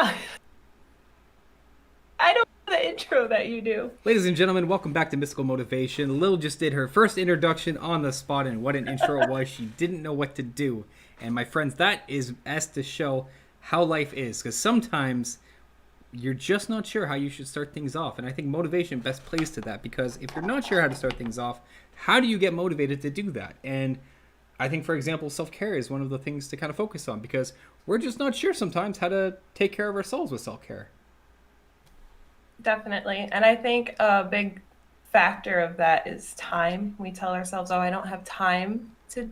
time. I don't know the intro that you do. Ladies and gentlemen, welcome back to Mystical Motivation. Lil just did her first introduction on the spot, and what an intro it was. She didn't know what to do. And my friends, that is as to show how life is, because sometimes you're just not sure how you should start things off. And I think motivation best plays to that, because if you're not sure how to start things off, how do you get motivated to do that? And I think, for example, self-care is one of the things to kind of focus on, because we're just not sure sometimes how to take care of ourselves with self-care. Definitely. And I think a big factor of that is time. We tell ourselves, "Oh, I don't have time to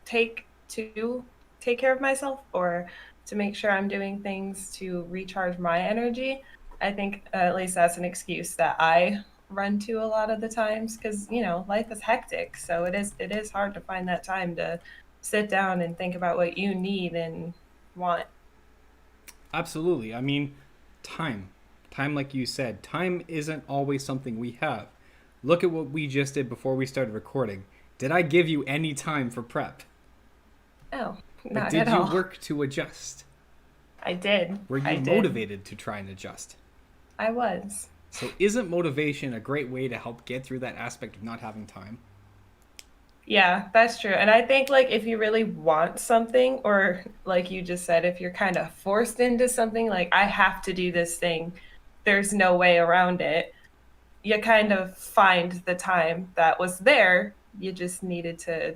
take to take care of myself or to make sure I'm doing things to recharge my energy." I think at least that's an excuse that I run to a lot of the times because, life is hectic. So it is hard to find that time to sit down and think about what you need and want. Absolutely. I mean, time. Time, like you said, time isn't always something we have. Look at what we just did before we started recording. Did I give you any time for prep? Oh, Or not at did you all. work to adjust? I did. Were you I did. motivated to try and adjust? I was. So, isn't motivation a great way to help get through that aspect of not having time? Yeah, that's true. And I think like if you really want something or like you just said, if you're kind of forced into something like I have to do this thing, there's no way around it. You kind of find the time that was there. You just needed to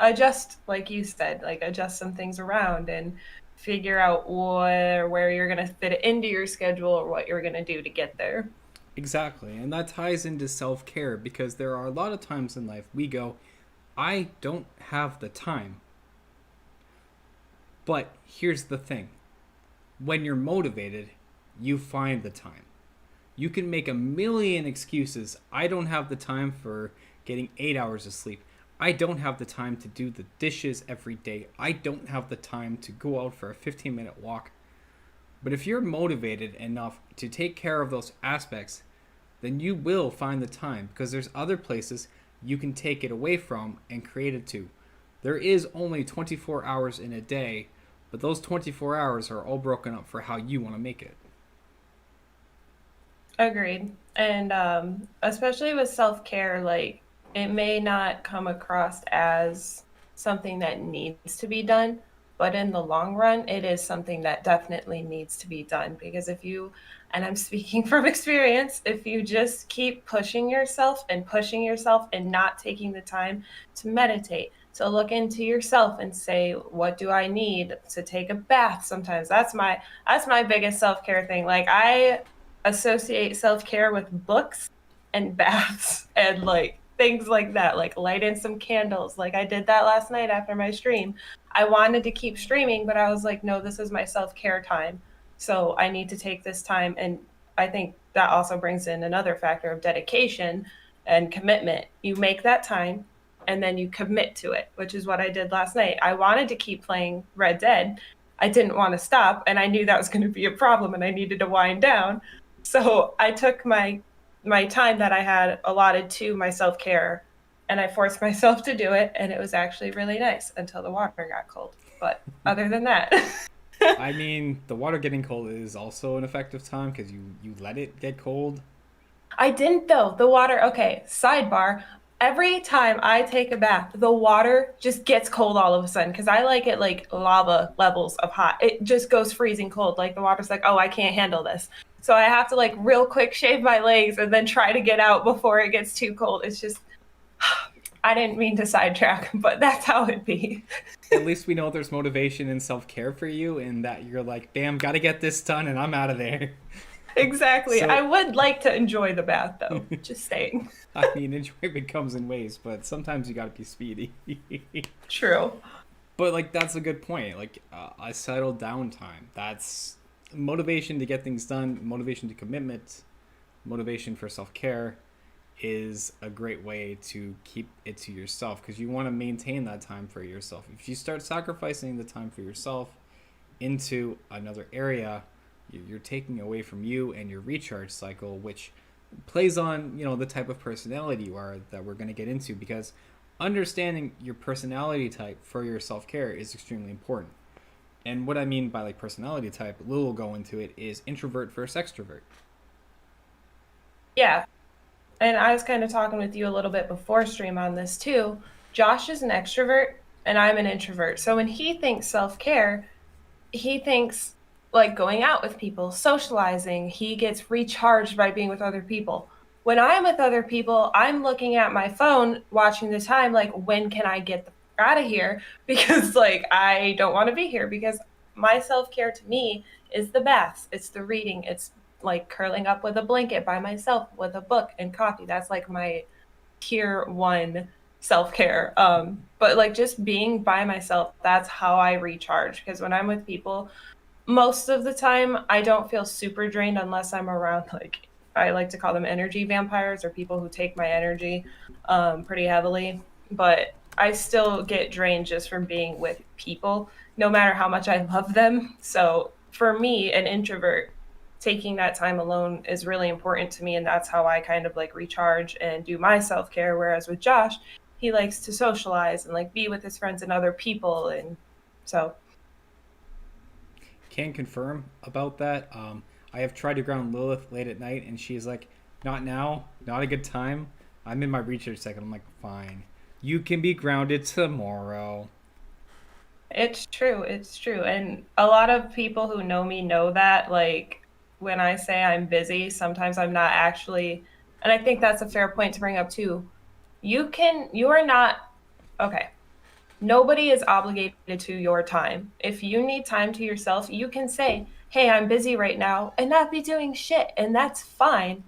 adjust, like you said, like adjust some things around and figure out where you're going to fit it into your schedule or what you're going to do to get there. Exactly. And that ties into self care, because there are a lot of times in life we go, I don't have the time. But here's the thing, when you're motivated, you find the time. You can make a million excuses. I don't have the time for getting 8 hours of sleep. I don't have the time to do the dishes every day. I don't have the time to go out for a 15-minute walk. But if you're motivated enough to take care of those aspects, then you will find the time, because there's other places you can take it away from and create it to. There is only 24 hours in a day, but those 24 hours are all broken up for how you want to make it. Agreed. And especially with self-care, like it may not come across as something that needs to be done, but in the long run, it is something that definitely needs to be done. Because if you, and I'm speaking from experience, if you just keep pushing yourself and not taking the time to meditate, to look into yourself and say, what do I need to take a bath? Sometimes that's my biggest self-care thing. Like I associate self-care with books and baths and like things like that, like lighting some candles. Like I did that last night after my stream. I wanted to keep streaming, but I was like, no, this is my self-care time. So I need to take this time. And I think that also brings in another factor of dedication and commitment. You make that time and then you commit to it, which is what I did last night. I wanted to keep playing Red Dead. I didn't want to stop, and I knew that was going to be a problem and I needed to wind down. So I took my time that I had allotted to my self-care and I forced myself to do it, and it was actually really nice until the water got cold. But other than that, I mean, the water getting cold is also an effective time, because you let it get cold. I didn't though. The water, okay, sidebar. Every time I take a bath, the water just gets cold all of a sudden because I like it like lava levels of hot. It just goes freezing cold. Like the water's like, oh, I can't handle this. So I have to like real quick shave my legs and then try to get out before it gets too cold. It's just, I didn't mean to sidetrack, but that's how it be. At least we know there's motivation and self care for you, and that you're like, bam, gotta get this done, and I'm out of there. Exactly. I So, would like to enjoy the bath though, just saying. I mean, enjoyment comes in waves, but sometimes you gotta be speedy. True. But, like, that's a good point. Like, a settled down time. That's motivation to get things done, motivation to commitment, motivation for self care is a great way to keep it to yourself, because you want to maintain that time for yourself. If you start sacrificing the time for yourself into another area, you're taking away from you and your recharge cycle, which plays on, the type of personality you are, that we're going to get into, because understanding your personality type for your self-care is extremely important. And what I mean by like personality type, Lil will go into it, is introvert versus extrovert. Yeah. And I was kind of talking with you a little bit before stream on this too. Josh is an extrovert and I'm an introvert. So when he thinks self care, he thinks like going out with people, socializing. He gets recharged by being with other people. When I'm with other people, I'm looking at my phone, watching the time, like, when can I get the fuck out of here? Because, like, I don't want to be here because my self care to me is the baths, it's the reading, it's like curling up with a blanket by myself with a book and coffee. That's like my tier one self care. But like just being by myself, that's how I recharge. Because when I'm with people, most of the time I don't feel super drained unless I'm around, like, I like to call them energy vampires, or people who take my energy pretty heavily. But I still get drained just from being with people, no matter how much I love them. So for me, an introvert, taking that time alone is really important to me. And that's how I kind of like recharge and do my self care. Whereas with Josh, he likes to socialize and like be with his friends and other people. And so, Can confirm about that. I have tried to ground Lilith late at night, and she's like, "Not now, not a good time. I'm in my research second." I'm like, "Fine, you can be grounded tomorrow." it's true. It's true. And a lot of people who know me know that, like, when I say I'm busy, sometimes I'm not actually. And I think that's a fair point to bring up too. You are not, okay. Nobody is obligated to your time. If you need time to yourself, you can say, "Hey, I'm busy right now," and not be doing shit. And that's fine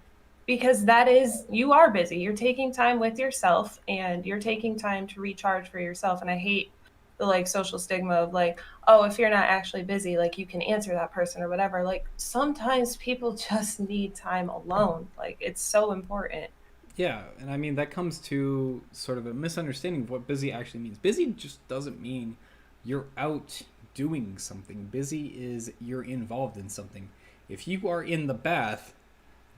because that is, you are busy. You're taking time with yourself and you're taking time to recharge for yourself. And I hate the like social stigma of like, oh, if you're not actually busy, like you can answer that person or whatever. Like sometimes people just need time alone. Like it's so important. Yeah, and I mean that comes to sort of a misunderstanding of what busy actually means. Busy just doesn't mean you're out doing something. Busy is you're involved in something. If you are in the bath,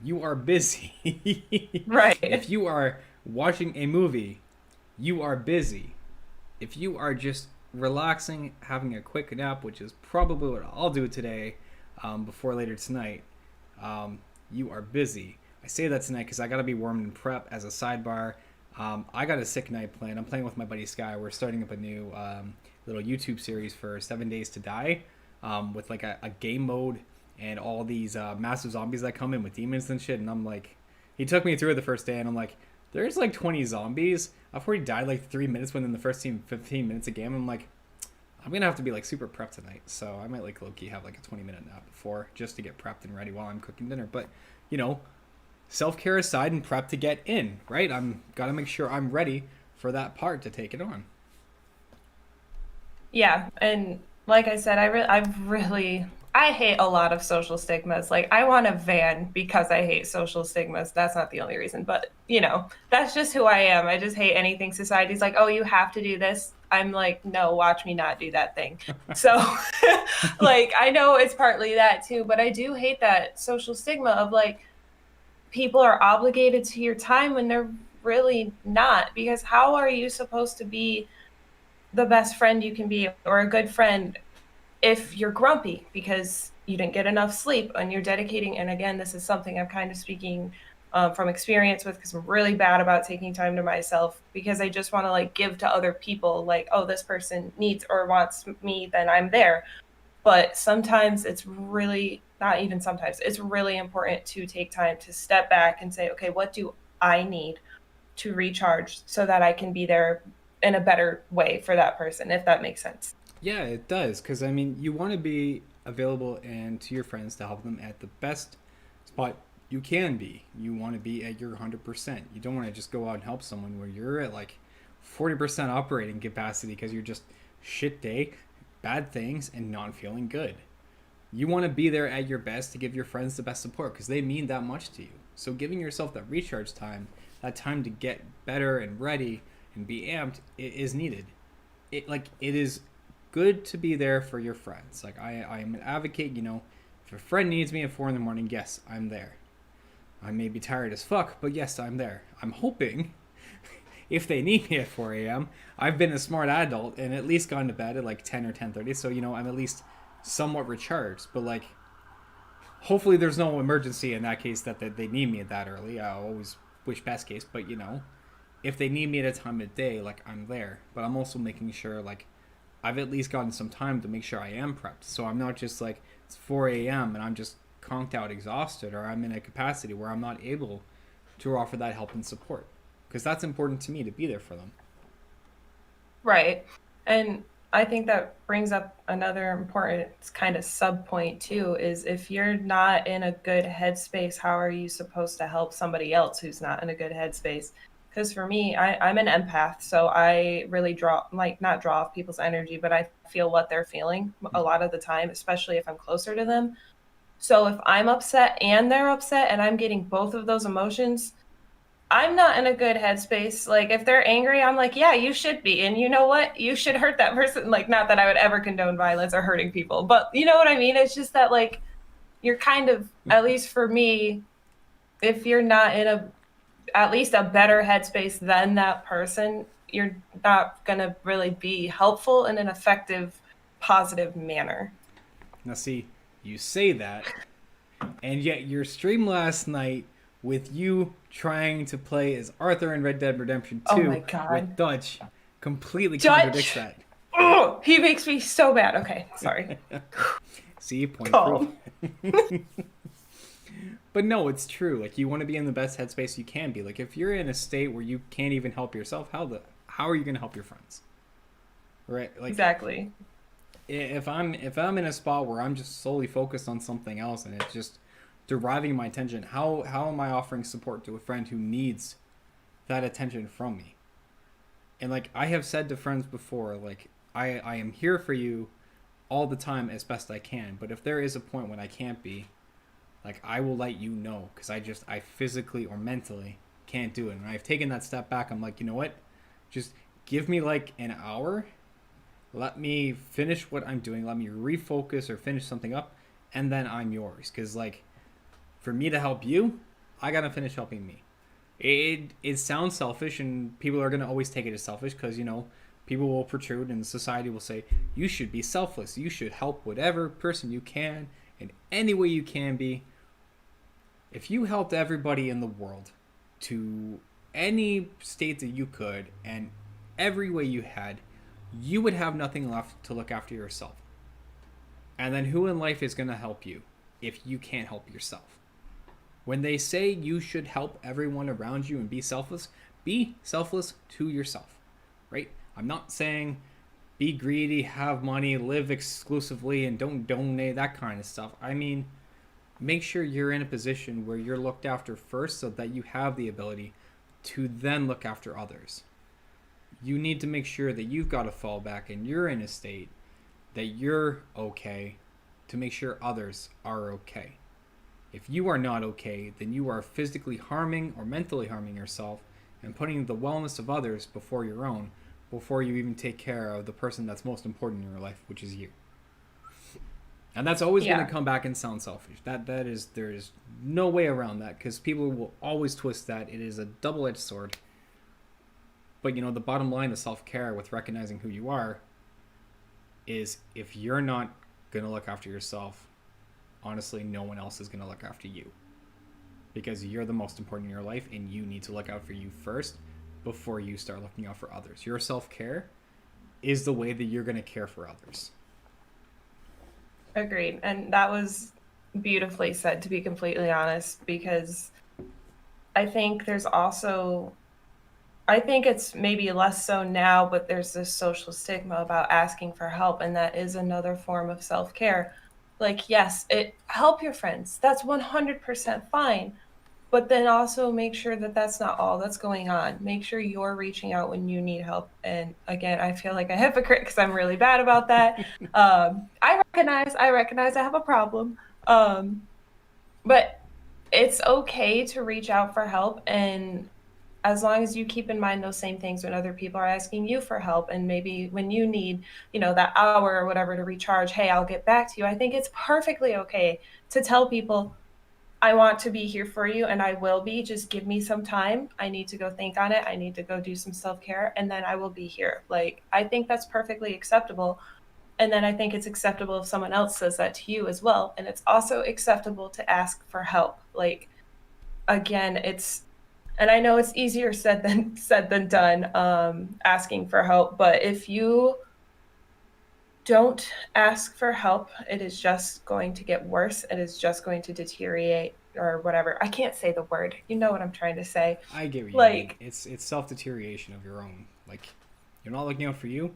you are busy. Right. If you are watching a movie, you are busy. If you are just relaxing, having a quick nap, which is probably what I'll do today, before later tonight, you are busy. I say that tonight because I got to be warm and prep as a sidebar. I got a sick night planned. I'm playing with my buddy Sky. We're starting up a new little YouTube series for 7 Days to Die, with like a game mode and all these massive zombies that come in with demons and shit. And I'm like, he took me through it the first day, and I'm like, there's like 20 zombies. I've already died like 3 minutes within the first 15 minutes of game. I'm like, I'm gonna have to be like super prepped tonight, so I might like low-key have like a 20-minute nap before, just to get prepped and ready while I'm cooking dinner. But you know, self-care aside and prep to get in, right? I'm gotta make sure I'm ready for that part to take it on. Yeah, and like I said, I've really, I hate a lot of social stigmas. Like I want a van because I hate social stigmas. That's not the only reason, but that's just who I am. I just hate anything society's like, "Oh, you have to do this." I'm like, "No, watch me not do that thing." So, like I know it's partly that too, but I do hate that social stigma of like people are obligated to your time when they're really not, because how are you supposed to be the best friend you can be or a good friend if you're grumpy because you didn't get enough sleep and you're dedicating? And again, this is something I'm kind of speaking from experience with, because I'm really bad about taking time to myself because I just want to like give to other people, like, oh, this person needs or wants me, then I'm there. But sometimes it's really, not even sometimes, it's really important to take time to step back and say, okay, what do I need to recharge so that I can be there in a better way for that person, if that makes sense. Yeah, it does, because I mean, you want to be available and to your friends to help them at the best spot you can be. You want to be at your 100%. You don't want to just go out and help someone where you're at like 40% operating capacity because you're just shit day, bad things, and not feeling good. You want to be there at your best to give your friends the best support because they mean that much to you. So giving yourself that recharge time, that time to get better and ready and be amped, is needed. It is good to be there for your friends. Like I am an advocate. If a friend needs me at 4 in the morning, yes, I'm there. I may be tired as fuck, but yes, I'm there. I'm hoping if they need me at 4 a.m. I've been a smart adult and at least gone to bed at like 10 or 10:30, so I'm at least somewhat recharged. But like, hopefully, there's no emergency in that case that they need me that early. I always wish best case, but if they need me at a time of day, like I'm there. But I'm also making sure like I've at least gotten some time to make sure I am prepped. So I'm not just like it's 4 a.m. and I'm just conked out, exhausted, or I'm in a capacity where I'm not able to offer that help and support. Because that's important to me to be there for them. Right. And I think that brings up another important kind of sub point too is if you're not in a good headspace, how are you supposed to help somebody else who's not in a good headspace? Because for me, I'm an empath, so I really draw, like, not draw off people's energy, but I feel what they're feeling a lot of the time, especially if I'm closer to them. So if I'm upset and they're upset and I'm getting both of those emotions, I'm not in a good headspace. Like if they're angry, I'm like, yeah, you should be. And you know what? You should hurt that person. Like not that I would ever condone violence or hurting people, but you know what I mean? It's just that like you're kind of, at least for me, if you're not in a at least a better headspace than that person, you're not going to really be helpful in an effective positive manner. Now, see, you say that, and yet your stream last night with you trying to play as Arthur in Red Dead Redemption Oh my 2 with god. Dutch completely contradicts Judge. that. Oh, he makes me so bad. Okay, sorry. See, point proof. Calm. But no, it's true. Like you want to be in the best headspace you can be. Like if you're in a state where you can't even help yourself, how are you going to help your friends? Right? Like Exactly. if I'm in a spot where I'm just solely focused on something else and it's just deriving my attention, how am I offering support to a friend who needs that attention from me? And like I have said to friends before, like I am here for you all the time as best I can. But if there is a point when I can't be, like I will let you know because I physically or mentally can't do it. And I've taken that step back. I'm like, you know what? Just give me like an hour. Let me finish what I'm doing. Let me refocus or finish something up, and then I'm yours. Because like for me to help you, I gotta finish helping me. It sounds selfish, and people are gonna always take it as selfish because people will protrude, and society will say you should be selfless. You should help whatever person you can in any way you can be. If you helped everybody in the world to any state that you could and every way you had, you would have nothing left to look after yourself. And then who in life is going to help you if you can't help yourself? When they say you should help everyone around you and be selfless to yourself, right? I'm not saying be greedy, have money, live exclusively, and don't donate, that kind of stuff. I mean, make sure you're in a position where you're looked after first so that you have the ability to then look after others. You need to make sure that you've got a fallback and you're in a state that you're okay to make sure others are okay. If you are not okay, then you are physically harming or mentally harming yourself and putting the wellness of others before your own, before you even take care of the person that's most important in your life, which is you. And that's always going to Yeah. come back and sound selfish. That is there is no way around that because people will always twist that. It is a double-edged sword. But the bottom line of self-care with recognizing who you are is if you're not going to look after yourself, honestly, no one else is going to look after you. Because you're the most important in your life and you need to look out for you first before you start looking out for others. Your self-care is the way that you're going to care for others. Agreed. And that was beautifully said, to be completely honest, because I think there's also, I think it's maybe less so now, but there's this social stigma about asking for help. And that is another form of self care. Like, yes, help your friends. That's 100% fine. But then also make sure that that's not all that's going on. Make sure you're reaching out when you need help. And again, I feel like a hypocrite because I'm really bad about that. I recognize I have a problem. But it's okay to reach out for help. And as long as you keep in mind those same things when other people are asking you for help, and maybe when you need, that hour or whatever to recharge, hey, I'll get back to you. I think it's perfectly okay to tell people, I want to be here for you and I will be. Just give me some time. I need to go think on it. I need to go do some self care and then I will be here. Like, I think that's perfectly acceptable. And then I think it's acceptable if someone else says that to you as well. And it's also acceptable to ask for help. Like, again, and I know it's easier said than done, asking for help. But if you don't ask for help, it is just going to get worse. It is just going to deteriorate or whatever. I can't say the word. You know what I'm trying to say. I get what you mean. Like, It's self deterioration of your own. Like, you're not looking out for you.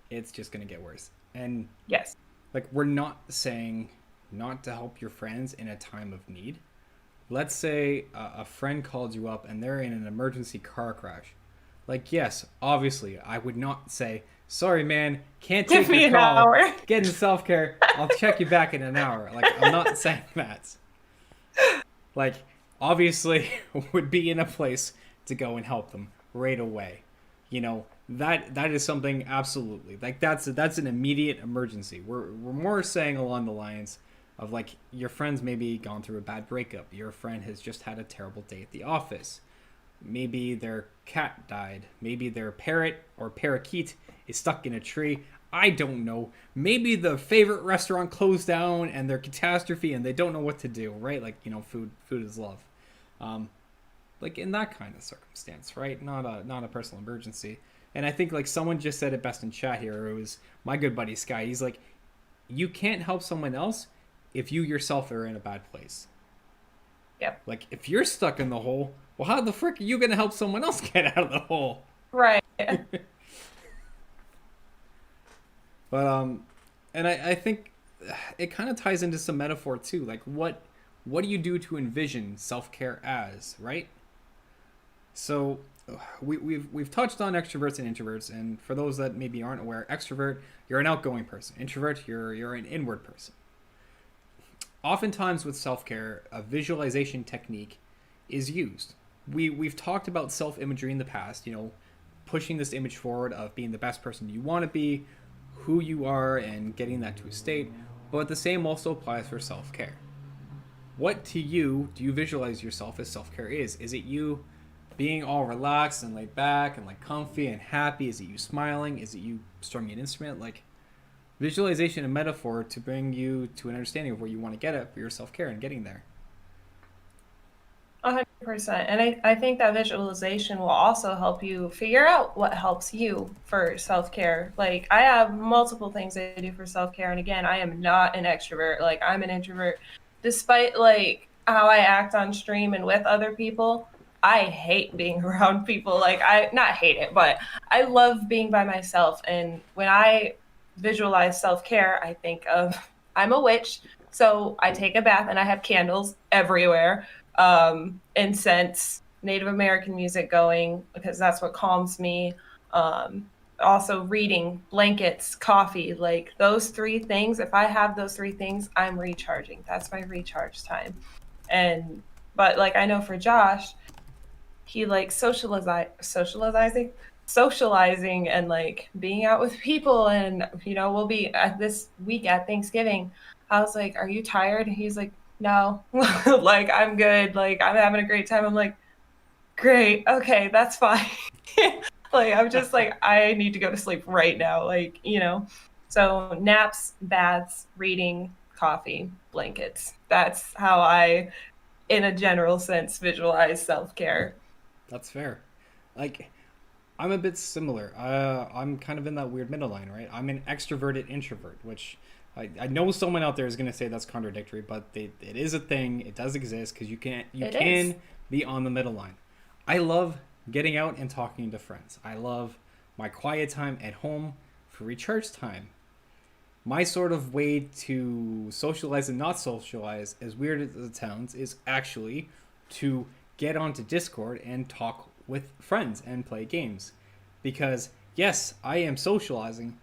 It's just gonna get worse. And yes. like, we're not saying not to help your friends in a time of need. Let's say a friend called you up and they're in an emergency car crash. Like, yes, obviously, I would not say, sorry, man, can't Give take your me an call. hour. Get in self care. I'll check you back in an hour. Like, I'm not saying that. Like, obviously, would be in a place to go and help them right away. You know, that is something absolutely like that's an immediate emergency. We're more saying along the lines of like your friend's maybe gone through a bad breakup. Your friend has just had a terrible day at the office. Maybe their cat died. Maybe their parrot or parakeet is stuck in a tree. I don't know. Maybe the favorite restaurant closed down and they're catastrophe and they don't know what to do, right? Like, you know, food is love. Um, like in that kind of circumstance, right? Not a personal emergency. And I think like someone just said it best in chat here. It was my good buddy Sky. He's like, you can't help someone else if you yourself are in a bad place. Yep. Like if you're stuck in the hole, well, how the frick are you gonna help someone else get out of the hole? Right. But and I think it kind of ties into some metaphor too. Like what do you do to envision self care as, right? So we've touched on extroverts and introverts, and for those that maybe aren't aware, extrovert, you're an outgoing person. Introvert, you're an inward person. Oftentimes with self care, a visualization technique is used. We've talked about self imagery in the past. You know, pushing this image forward of being the best person you want to be, who you are, and getting that to a state. But the same also applies for self care. What to you do you visualize yourself as self care is? Is it you being all relaxed and laid back and like comfy and happy? Is it you smiling? Is it you strumming an instrument? Like visualization and metaphor to bring you to an understanding of where you want to get at for your self care and getting there. 100%. And I think that visualization will also help you figure out what helps you for self care. Like, I have multiple things I do for self care. And again, I am not an extrovert. Like, I'm an introvert. Despite like how I act on stream and with other people, I hate being around people. Like, I not hate it, but I love being by myself. And when I visualize self care, I think of I'm a witch. So I take a bath and I have candles everywhere, incense, Native American music going because that's what calms me. Also, reading, blankets, coffee, like those three things. If I have those three things, I'm recharging. That's my recharge time. And, but like I know for Josh, he likes socializing and like being out with people. And, we'll be at this week at Thanksgiving. I was like, are you tired? And he's like, no, like I'm good. Like I'm having a great time. I'm like, great. Okay, that's fine. Like I'm just like, I need to go to sleep right now. Like. So naps, baths, reading, coffee, blankets. That's how I, in a general sense, visualize self-care. That's fair. Like I'm a bit similar. I'm kind of in that weird middle line, right? I'm an extroverted introvert, which I know someone out there is going to say that's contradictory, but it is a thing. It does exist because you It is. can be on the middle line. I love getting out and talking to friends. I love my quiet time at home for recharge time. My sort of way to socialize and not socialize, as weird as it sounds, is actually to get onto Discord and talk with friends and play games. Because, yes, I am socializing,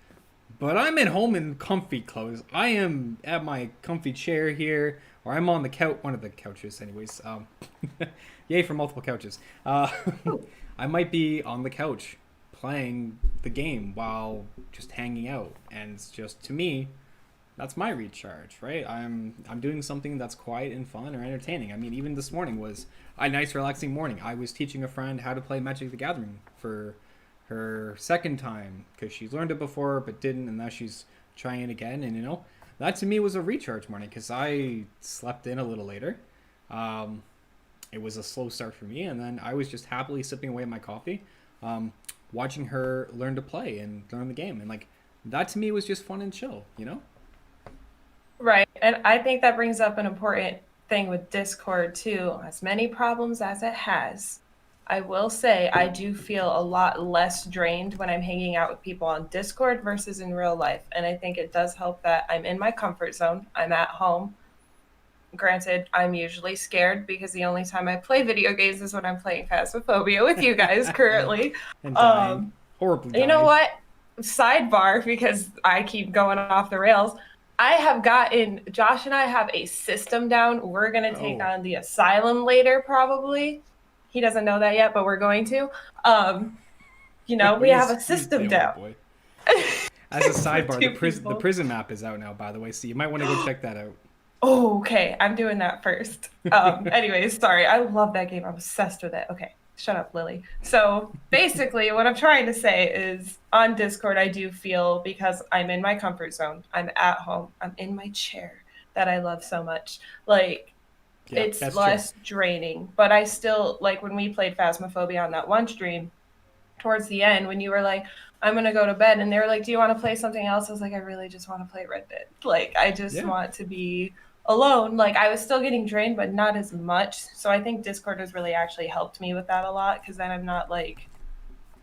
but I'm at home in comfy clothes. I am at my comfy chair here, or I'm on the couch, one of the couches, anyways. Yay for multiple couches. I might be on the couch playing the game while just hanging out, and it's just to me That's my recharge, right? I'm doing something that's quiet and fun or entertaining. I mean, even this morning was a nice, relaxing morning. I was teaching a friend how to play Magic the Gathering for her second time because she's learned it before but didn't, and now she's trying it again. And that to me was a recharge morning because I slept in a little later. Um, it was a slow start for me, and then I was just happily sipping away at my coffee, um, watching her learn to play and learn the game, and like that to me was just fun and chill. Right. And I think that brings up an important thing with Discord too. As many problems as it has, I will say I do feel a lot less drained when I'm hanging out with people on Discord versus in real life. And I think it does help that I'm in my comfort zone. I'm at home. Granted, I'm usually scared because the only time I play video games is when I'm playing Phasmophobia with you guys currently. And dying, Um, horribly you know dying. what? Sidebar, because I keep going off the rails. I have gotten, Josh and I have a system down. We're going to take Oh, on the asylum later, probably. He doesn't know that yet, but we're going to. Um, we have a he's system oh down boy. As a for sidebar, two the people. prison map is out now, by the way, so you might want to go check that out. Oh, okay. I'm doing that first. Anyways, sorry. I love that game. I'm obsessed with it. Okay. Shut up, Lily. So basically, what I'm trying to say is on Discord, I do feel because I'm in my comfort zone, I'm at home, I'm in my chair that I love so much. Like, Yeah, it's best chair. less draining, but I still, like, when we played Phasmophobia on that one stream, towards the end when you were like, I'm gonna go to bed, and they were like, do you want to play something else? I was like, I really just want to play Red Dead. Like, I just Yeah, want to be alone. Like, I was still getting drained, but not as much. So I think Discord has really actually helped me with that a lot because then I'm not like,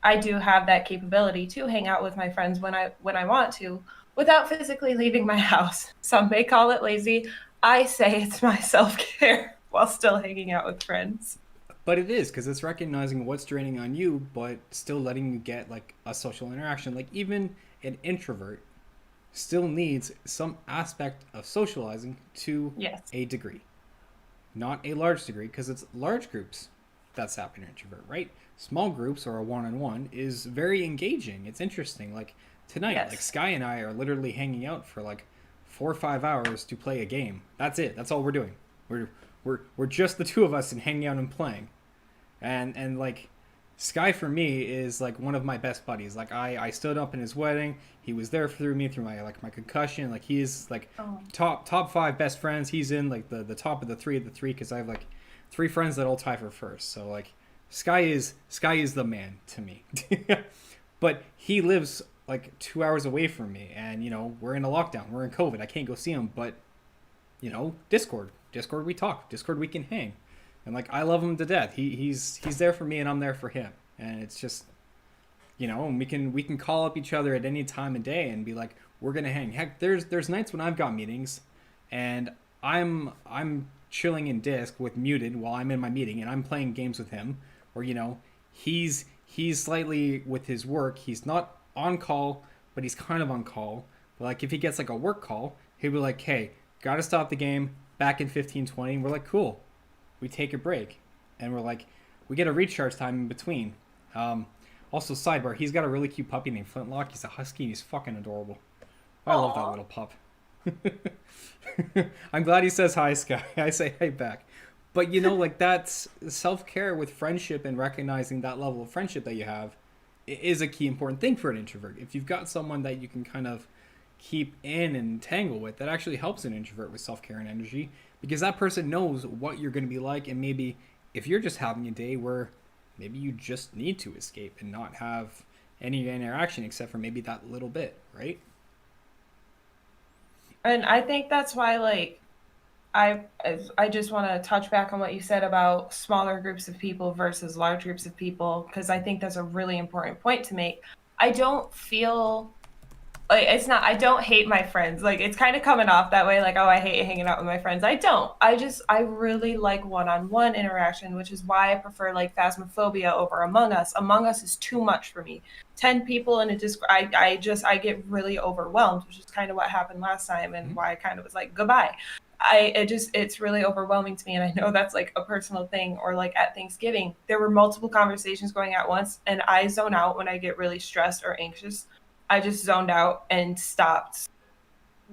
I do have that capability to hang out with my friends when I want to without physically leaving my house. Some may call it lazy. I say it's my self-care while still hanging out with friends. but it is because it's recognizing what's draining on you, but still letting you get like a social interaction. Like even an introvert still needs some aspect of socializing to Yes. a degree, not a large degree, because it's large groups that's happening to introvert, right? Small groups or a one-on-one is very engaging. It's interesting. Like tonight, like Yes. Sky and I are literally hanging out for like 4 or 5 hours to play a game. That's it. That's all we're doing. We're just the two of us and hanging out and playing. And like Sky for me is like one of my best buddies. Like I stood up in his wedding. He was there through me through my concussion. Like he is like Oh. top five best friends. He's in like the top of the three because I have like three friends that all tie for first. So like Sky is the man to me. But he lives like 2 hours away from me, and we're in a lockdown. We're in COVID. I can't go see him, but Discord we talk. Discord we can hang, and like I love him to death. He's there for me, and I'm there for him, and it's just and we can call up each other at any time of day and be like, we're gonna hang. Heck, there's nights when I've got meetings, and I'm chilling in disc with muted while I'm in my meeting, and I'm playing games with him, or he's slightly with his work. He's not on call, but he's kind of on call. But like if he gets like a work call, he'll be like, hey, gotta stop the game. Back in 15-20, and we're like, cool. We take a break, and we're like, we get a recharge time in between. Um, Also, sidebar, he's got a really cute puppy named Flintlock. He's a husky, and he's fucking adorable. I love that Aw. little pup. I'm glad he says hi, Sky. I say hi back. But like that's self care with friendship and recognizing that level of friendship that you have is a key important thing for an introvert. If you've got someone that you can kind of keep in and tangle with, that actually helps an introvert with self care and energy because that person knows what you're going to be like. And maybe if you're just having a day where maybe you just need to escape and not have any interaction except for maybe that little bit, right? And I think that's why, like, I just want to touch back on what you said about smaller groups of people versus large groups of people because I think that's a really important point to make. I don't feel like it's not. I don't hate my friends. Like it's kind of coming off that way. Like oh, I hate hanging out with my friends. I don't. I really like one-on-one interaction, which is why I prefer like Phasmophobia over Among Us. Among Us is too much for me. 10 people in a disc. I get really overwhelmed, which is kind of what happened last time, and Mm-hmm. why I kind of was like goodbye. It's really overwhelming to me, and I know that's like a personal thing. Or like at Thanksgiving, there were multiple conversations going at once, and I zone out when I get really stressed or anxious. I just zoned out and stopped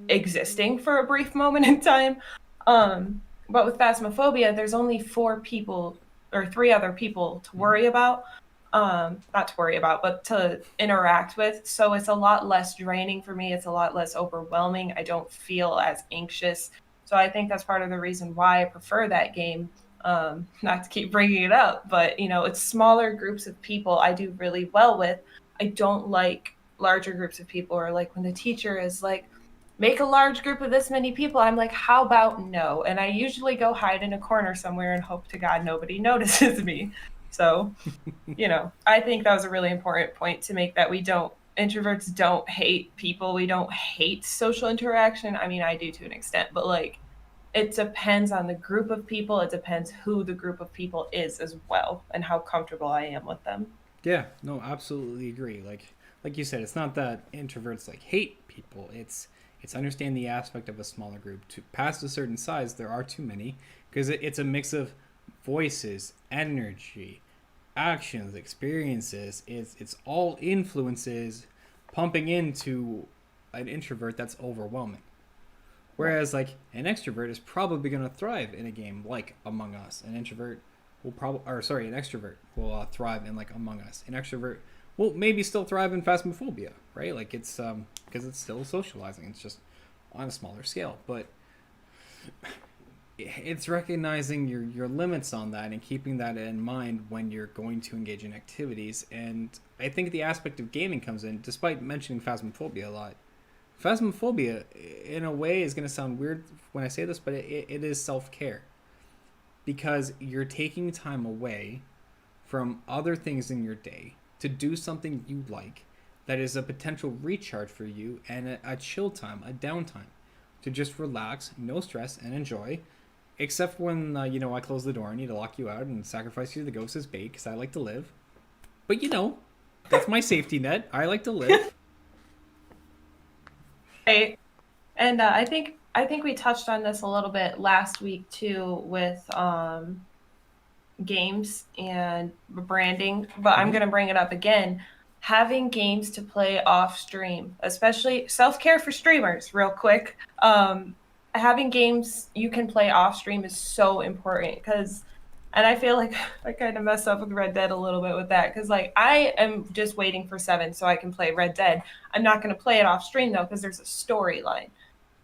existing for a brief moment in time. But with Phasmophobia, there's only four people or three other people to Mm-hmm. worry about. Not to worry about, but to interact with. So it's a lot less draining for me. It's a lot less overwhelming. I don't feel as anxious. So I think that's part of the reason why I prefer that game. Not to keep bringing it up, but it's smaller groups of people I do really well with. I don't like larger groups of people, or like when the teacher is like, make a large group of this many people. I'm like, how about no? And I usually go hide in a corner somewhere and hope to God nobody notices me. So, I think that was a really important point to make, that introverts don't hate people. We don't hate social interaction. I mean, I do to an extent, but like, it depends on the group of people. It depends who the group of people is as well, and how comfortable I am with them. Yeah, no, absolutely agree. Like you said, it's not that introverts like hate people. It's understand the aspect of a smaller group. To past a certain size, there are too many because it's a mix of voices, energy, actions, experiences. It's all influences pumping into an introvert that's overwhelming. Right. Whereas like an extrovert is probably going to thrive in a game like Among Us. An introvert will probably, or sorry, an extrovert will thrive in like Among Us. An extrovert will maybe still thrive in Phasmophobia, right? Like it's because it's still socializing. It's just on a smaller scale, but it's recognizing your limits on that and keeping that in mind when you're going to engage in activities. And I think the aspect of gaming comes in, despite mentioning Phasmophobia a lot. Phasmophobia, in a way, is going to sound weird when I say this, but it is self care because you're taking time away from other things in your day to do something you like that is a potential recharge for you and a chill time, a downtime to just relax, no stress, and enjoy. Except when, I close the door, I need to lock you out and sacrifice you to the ghost as bait because I like to live. But, that's my safety net. I like to live. Right. And I think we touched on this a little bit last week too, with games and branding, but I'm Mm-hmm. going to bring it up again. Having games to play off stream, especially self care for streamers, real quick. Having games you can play off stream is so important, because, and I feel like I kind of messed up with Red Dead a little bit with that, because like I am just waiting for 7 so I can play Red Dead. I'm not going to play it off stream though, because there's a storyline.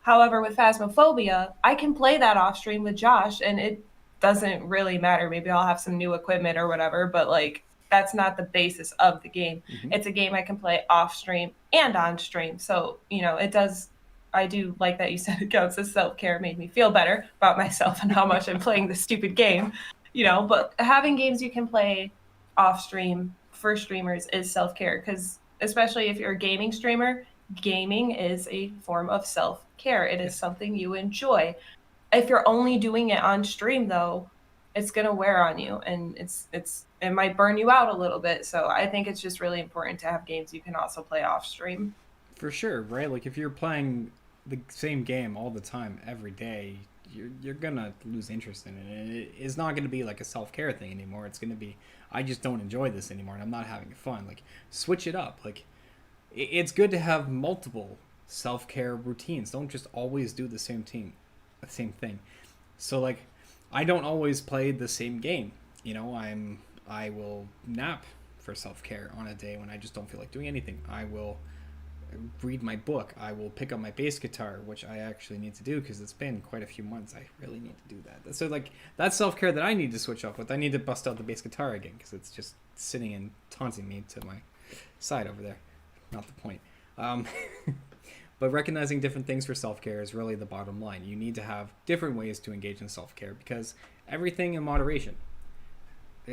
However, with Phasmophobia, I can play that off stream with Josh, and it doesn't really matter. Maybe I'll have some new equipment or whatever, but like, that's not the basis of the game. Mm-hmm. It's a game I can play off stream and on stream. So, it does. I do like that you said it counts as self care. Made me feel better about myself and how much I'm playing this stupid game. But having games you can play off stream for streamers is self care, because especially if you're a gaming streamer, gaming is a form of self care. It is Yes. something you enjoy. If you're only doing it on stream though, it's going to wear on you, and it might burn you out a little bit. So I think it's just really important to have games you can also play off stream. For sure, right? Like if you're playing the same game all the time, every day, you're gonna lose interest in it. It's not gonna be like a self care thing anymore. It's gonna be I just don't enjoy this anymore, and I'm not having fun. Like switch it up. Like it's good to have multiple self care routines. Don't just always do the same thing. So like, I don't always play the same game. I will nap for self care on a day when I just don't feel like doing anything. I will read my book. I will pick up my bass guitar, which I actually need to do because it's been quite a few months. I really need to do that. So like that's self care that I need to switch up with. I need to bust out the bass guitar again because it's just sitting and taunting me to my side over there. Not the point. Um, but recognizing different things for self care is really the bottom line. You need to have different ways to engage in self care because everything in moderation.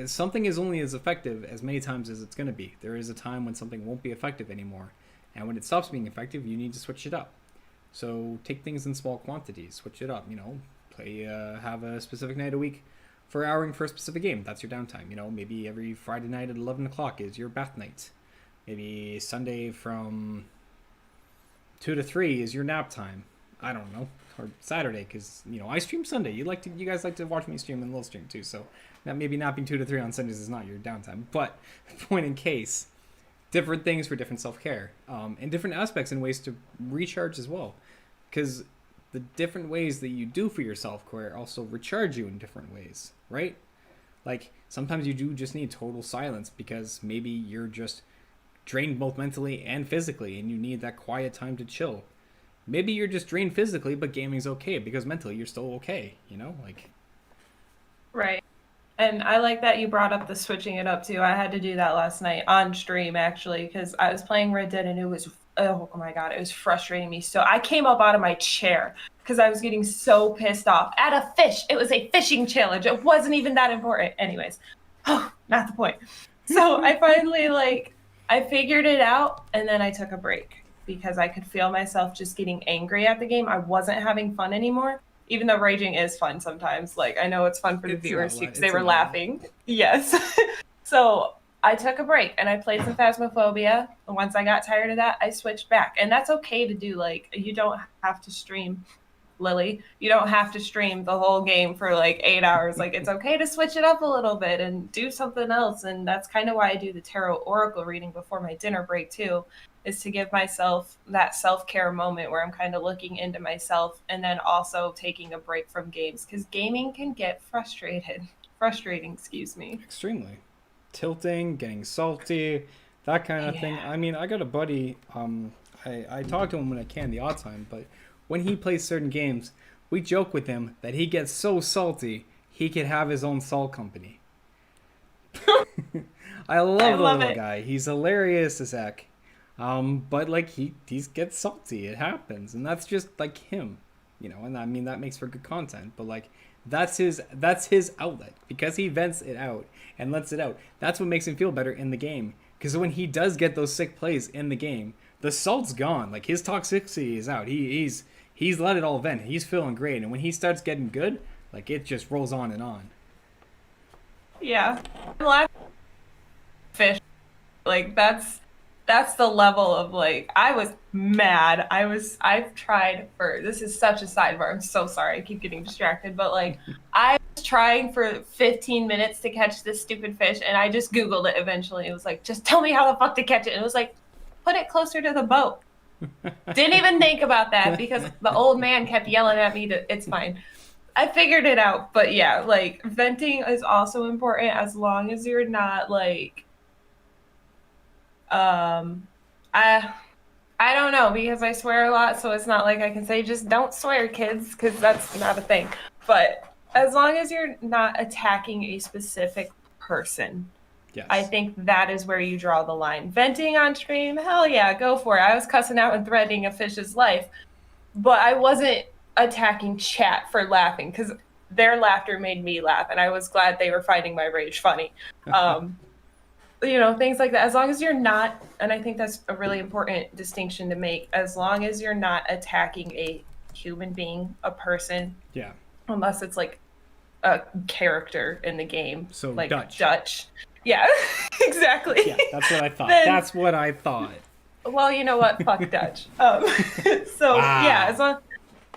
Something is only as effective as many times as it's going to be. There is a time when something won't be effective anymore. And when it stops being effective, you need to switch it up. So take things in small quantities, switch it up. Play, have a specific night a week for houring for a specific game. That's your downtime. Maybe every Friday night at 11 o'clock is your bath night. Maybe Sunday from 2 to 3 is your nap time. I don't know. Or Saturday, because I stream Sunday. You guys like to watch me stream and little stream too. So that maybe napping 2 to 3 on Sundays is not your downtime. But point in case, different things for different self care, and different aspects and ways to recharge as well. because the different ways that you do for your self care also recharge you in different ways, right? Like sometimes you do just need total silence because maybe you're just drained both mentally and physically and you need that quiet time to chill. Maybe you're just drained physically, but gaming's okay because mentally you're still okay, you know? Like, Right. And I like that you brought up the switching it up too. I had to do that last night on stream actually because I was playing Red Dead and it was, oh my God, it was frustrating me. So I came up out of my chair because I was getting so pissed off at a fish. It was a fishing challenge. It wasn't even that important. Anyways, oh, not the point. So I finally I figured it out and then I took a break because I could feel myself just getting angry at the game. I wasn't having fun anymore, even though raging is fun sometimes. Like I know it's fun for the it's an viewers too outlet. because they It's were an outlet. laughing. Yes. So I took a break and I played some Phasmophobia. And once I got tired of that, I switched back. And that's okay to do. Like you don't have to stream, Lily. You don't have to stream the whole game for like 8 hours. Like it's okay to switch it up a little bit and do something else. And that's kind of why I do the tarot oracle reading before my dinner break too, is to give myself that self-care moment where I'm kind of looking into myself and then also taking a break from games because gaming can get frustrating, excuse me. Extremely. Tilting, getting salty, that kind of thing. Yeah. I mean, I got a buddy, I talk to him when I can, the odd time, but when he plays certain games, we joke with him that he gets so salty, he could have his own salt company. I I love the love little it. guy. He's hilarious as heck. But like he gets salty. It happens, and that's just like him, you know. And I mean that makes for good content. But like that's his outlet because he vents it out and lets it out. That's what makes him feel better in the game. Because when he does get those sick plays in the game, the salt's gone. Like his toxicity is out. He's let it all vent. He's feeling great, and when he starts getting good, like it just rolls on and on. Yeah. Last fish. Like that's the level of like I was mad. I've tried for this is such a sidebar. I'm so sorry. I keep getting distracted, but like I was trying for 15 minutes to catch this stupid fish and I just googled it eventually. It was like just tell me how the fuck to catch it. And it was like put it closer to the boat. Didn't even think about that because the old man kept yelling at me that it's fine. I figured it out, but yeah, like venting is also important as long as you're not like um I I don't know because I swear a lot, so it's not like I can say just don't swear, kids, because that's not a thing. But as long as you're not attacking a specific person, I Yes. think that is where you draw the line. Venting on stream, hell yeah, go for it. I was cussing out and threatening a fish's life, but I wasn't attacking chat for laughing because their laughter made me laugh, and I was glad they were finding my rage funny. Um, things like that. As long as you're not, and I think that's a really important distinction to make, as long as you're not attacking a human being, a person, Yeah. unless it's like a character in the game, So like Dutch. Dutch. Yeah, exactly. Yeah, that's what I thought. Then, That's what I thought. well, you know what? Fuck Dutch. So yeah, Wow.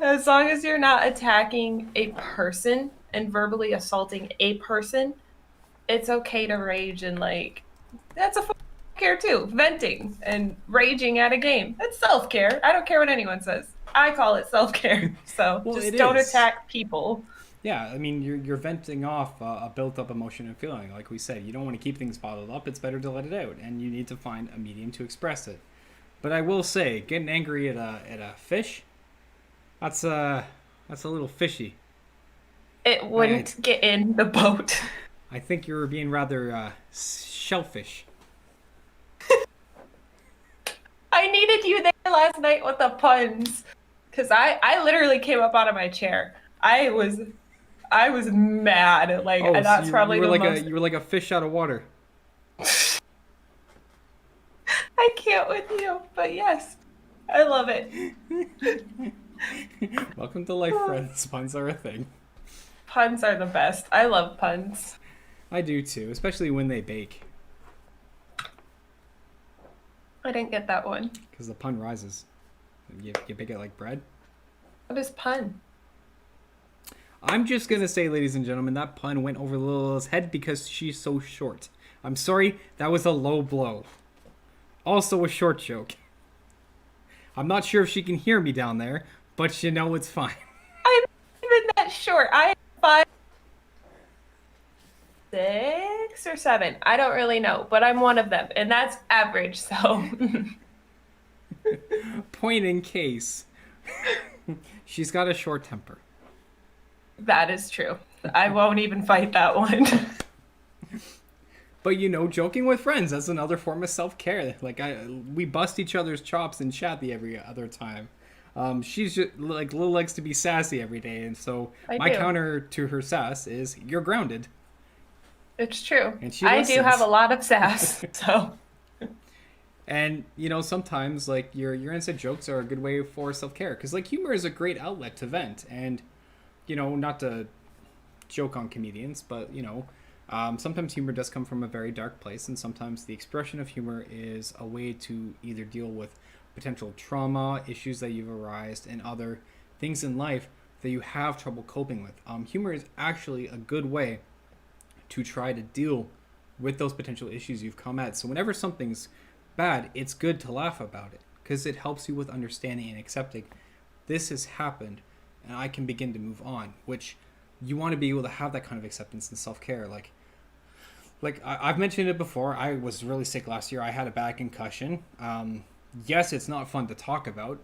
as long as you're not attacking a person and verbally assaulting a person, it's okay to rage and like that's a care too. Venting and raging at a game. That's self care. I don't care what anyone says. I call it self care. So Well, it just don't is. attack people. Yeah, I mean, you're venting off a built up emotion and feeling. Like we said, you don't want to keep things bottled up. It's better to let it out, and you need to find a medium to express it. But I will say, getting angry at a fish, that's a little fishy. It I wouldn't get in the boat. I think you're being rather shellfish. I needed you there last night with the puns. Cause I literally came up out of my chair. I was mad. Like Oh, so that's you probably were the like a most you were like a fish out of water. I can't with you. But yes, I love it. Welcome to life, friends. Puns are a thing. Puns are the best. I love puns. I do too, especially when they bake, I didn't get that one. because the pun rises. You bake it like bread. What is pun? I'm just gonna say, ladies and gentlemen, that pun went over Lila's head because she's so short. I'm sorry, that was a low blow. Also a short joke. I'm not sure if she can hear me down there, but you know it's fine. I'm even that short. I am 5'6" or 7". I don't really know, but I'm one of them, and that's average. So Point in case. She's got a short temper. that is true. I won't even fight that one. But joking with friends, that's another form of self care. Like we bust each other's chops in chat the every other time. She's just like Lil likes to be sassy every day, and so I my do. counter to her sass is you're grounded, It's true. and she I do have a listens. lot of sass. So And sometimes like your inside jokes are a good way for self care because like humor is a great outlet to vent, and not to joke on comedians, but sometimes humor does come from a very dark place, and sometimes the expression of humor is a way to either deal with potential trauma, issues that you've arised, and other things in life that you have trouble coping with. Humor is actually a good way to try to deal with those potential issues you've come at. So whenever something's bad, it's good to laugh about it because it helps you with understanding and accepting this has happened and I can begin to move on, which you want to be able to have that kind of acceptance and self-care. I've mentioned it before, I was really sick last year. I had a bad concussion. Yes, it's not fun to talk about.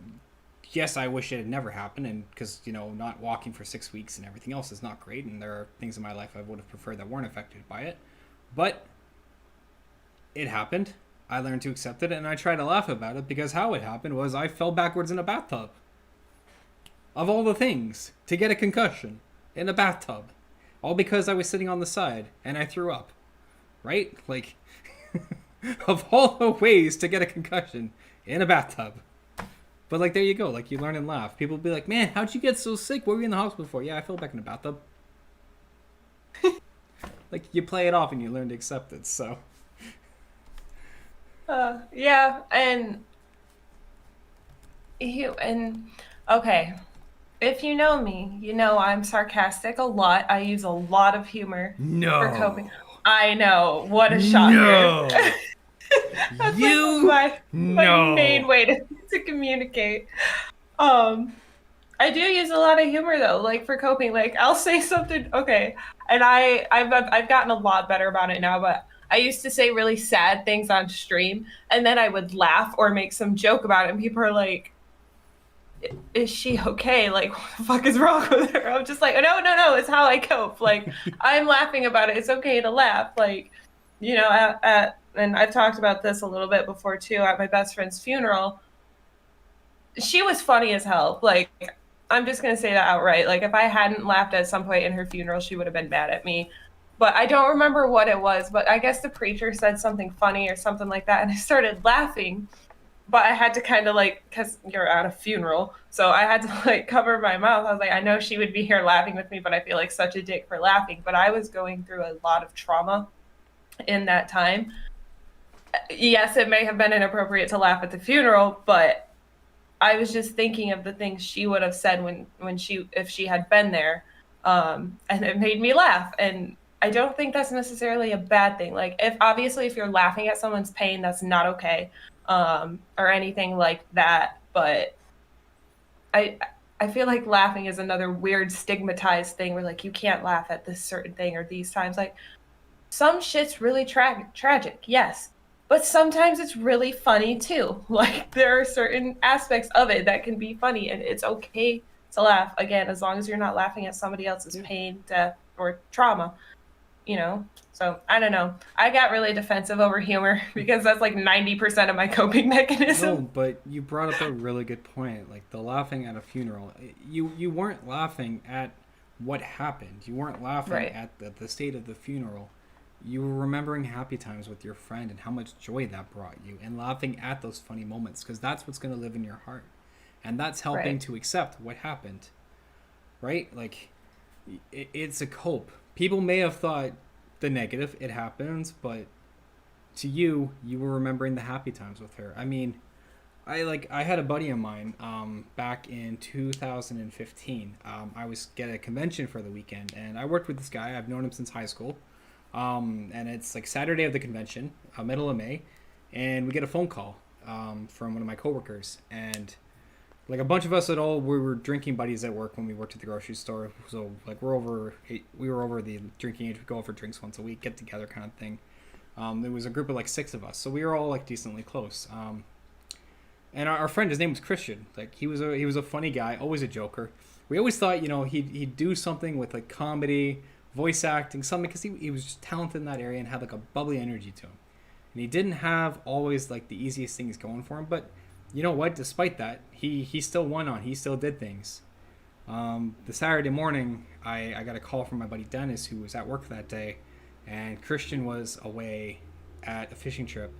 Yes, I wish it had never happened, and because not walking for 6 weeks and everything else is not great, and there are things in my life I would have preferred that weren't affected by it. But it happened. I learned to accept it, and I try to laugh about it because how it happened was I fell backwards in a bathtub. Of all the things, to get a concussion in a bathtub, all because I was sitting on the side and I threw up. Right? Like, of all the ways to get a concussion in a bathtub. But like, there you go. Like, you learn and laugh. People will be like, "Man, how'd you get so sick? What were you in the hospital for?" "Yeah, I fell back in a bathtub." Like, you play it off and you learn to accept it. So yeah, and and okay. If you know me, you know I'm sarcastic a lot. I use a lot of humor for no, coping. I know, what a shocker. no, That's like you my main no. way to communicate. Um, I do use a lot of humor though, like for coping. Like I'll say something, okay, and I've gotten a lot better about it now, but I used to say really sad things on stream, and then I would laugh or make some joke about it, and people are like, "Is she okay? Like, what the fuck is wrong with her?" I'm just like, "No, no, no, it's how I cope. Like, I'm laughing about it. It's okay to laugh." Like, and I've talked about this a little bit before too. At my best friend's funeral, she was funny as hell. Like, I'm just gonna say that outright. Like, if I hadn't laughed at some point in her funeral, she would have been mad at me. But I don't remember what it was. But I guess the preacher said something funny or something like that, and I started laughing. But I had to kind of like, because you're at a funeral, so I had to like cover my mouth. I was like, I know she would be here laughing with me, but I feel like such a dick for laughing. But I was going through a lot of trauma in that time. Yes, it may have been inappropriate to laugh at the funeral, but I was just thinking of the things she would have said when she if she had been there, and it made me laugh. And I don't think that's necessarily a bad thing. Like if you're laughing at someone's pain, that's not okay, or anything like that. But I I feel like laughing is another weird stigmatized thing where like you can't laugh at this certain thing or these times. Like some shit's really tragic, yes. But sometimes it's really funny too. Like there are certain aspects of it that can be funny and it's okay to laugh again as long as you're not laughing at somebody else's Yeah. pain, death, or trauma, you know? So I don't know. I got really defensive over humor because that's like 90% of my coping No, mechanism. but you brought up a really good point. Like the laughing at a funeral, you weren't laughing at what happened. You weren't laughing Right. at the state of the funeral. You were remembering happy times with your friend and how much joy that brought you, and laughing at those funny moments because that's what's going to live in your heart, and that's helping Right. to accept what happened. Right? Like it's a cope. People may have thought the negative, it happens, but to you, you were remembering the happy times with her. I mean, I had a buddy of mine back in 2015. I was at a convention for the weekend, and I worked with this guy. I've known him since high school, and it's like Saturday of the convention, middle of May, and we get a phone call from one of my coworkers, and Like a bunch of us at all, we were drinking buddies at work when we worked at the grocery store. So like we were over the drinking age. We go out for drinks once a week, get together kind of thing. There was a group of like six of us, so we were all like decently close. And our friend, his name was Christian. Like he was a funny guy, always a joker. We always thought, you know, he'd do something with like comedy, voice acting, something, because he was just talented in that area and had like a bubbly energy to him. And he didn't have always like the easiest things going for him, but you know what? Despite that, he still went on. He still did things. The Saturday morning, I got a call from my buddy Dennis, who was at work that day, and Christian was away at a fishing trip,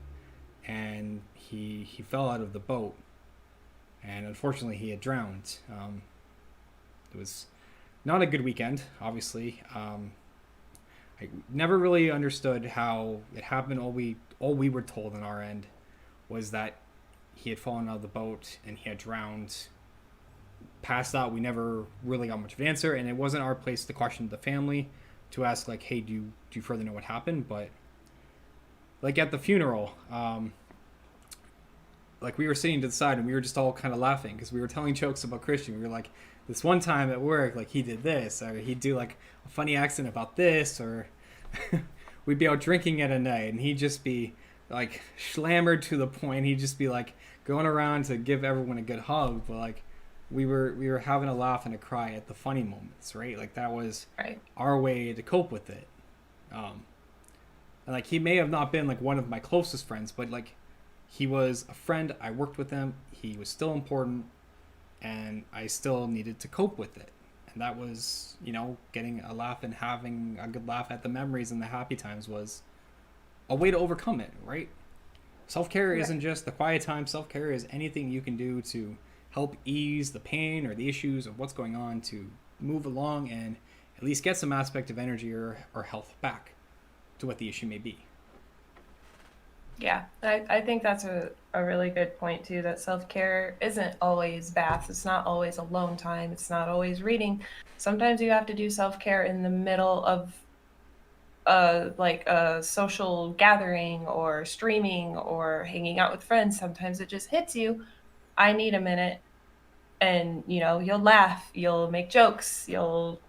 and he fell out of the boat, and unfortunately he had drowned. It was not a good weekend, obviously. I never really understood how it happened. All we were told on our end was that he had fallen out of the boat and he had drowned. Past that, we never really got much of an answer, and it wasn't our place to question the family, to ask like, "Hey, do you further know what happened?" But like at the funeral, like we were sitting to the side and we were just all kind of laughing because we were telling jokes about Christian. We were like, this one time at work, like he did this, or he'd do like a funny accent about this, or we'd be out drinking at a night and he'd just be like slammered to the point. He'd just be like going around to give everyone a good hug, but like we were having a laugh and a cry at the funny moments, right? Like that was Right. our way to cope with it. Um, and like he may have not been like one of my closest friends, but like he was a friend. I worked with him. He was still important, and I still needed to cope with it. And that was, you know, getting a laugh and having a good laugh at the memories and the happy times was a way to overcome it, right? Self care Right. isn't just the quiet time. Self care is anything you can do to help ease the pain or the issues of what's going on, to move along and at least get some aspect of energy or health back to what the issue may be. Yeah, I think that's a really good point too, that self-care isn't always baths. It's not always alone time. It's not always reading. Sometimes you have to do self-care in the middle of like a social gathering or streaming or hanging out with friends. Sometimes it just hits you. I need a minute, and you'll laugh, you'll make jokes, you'll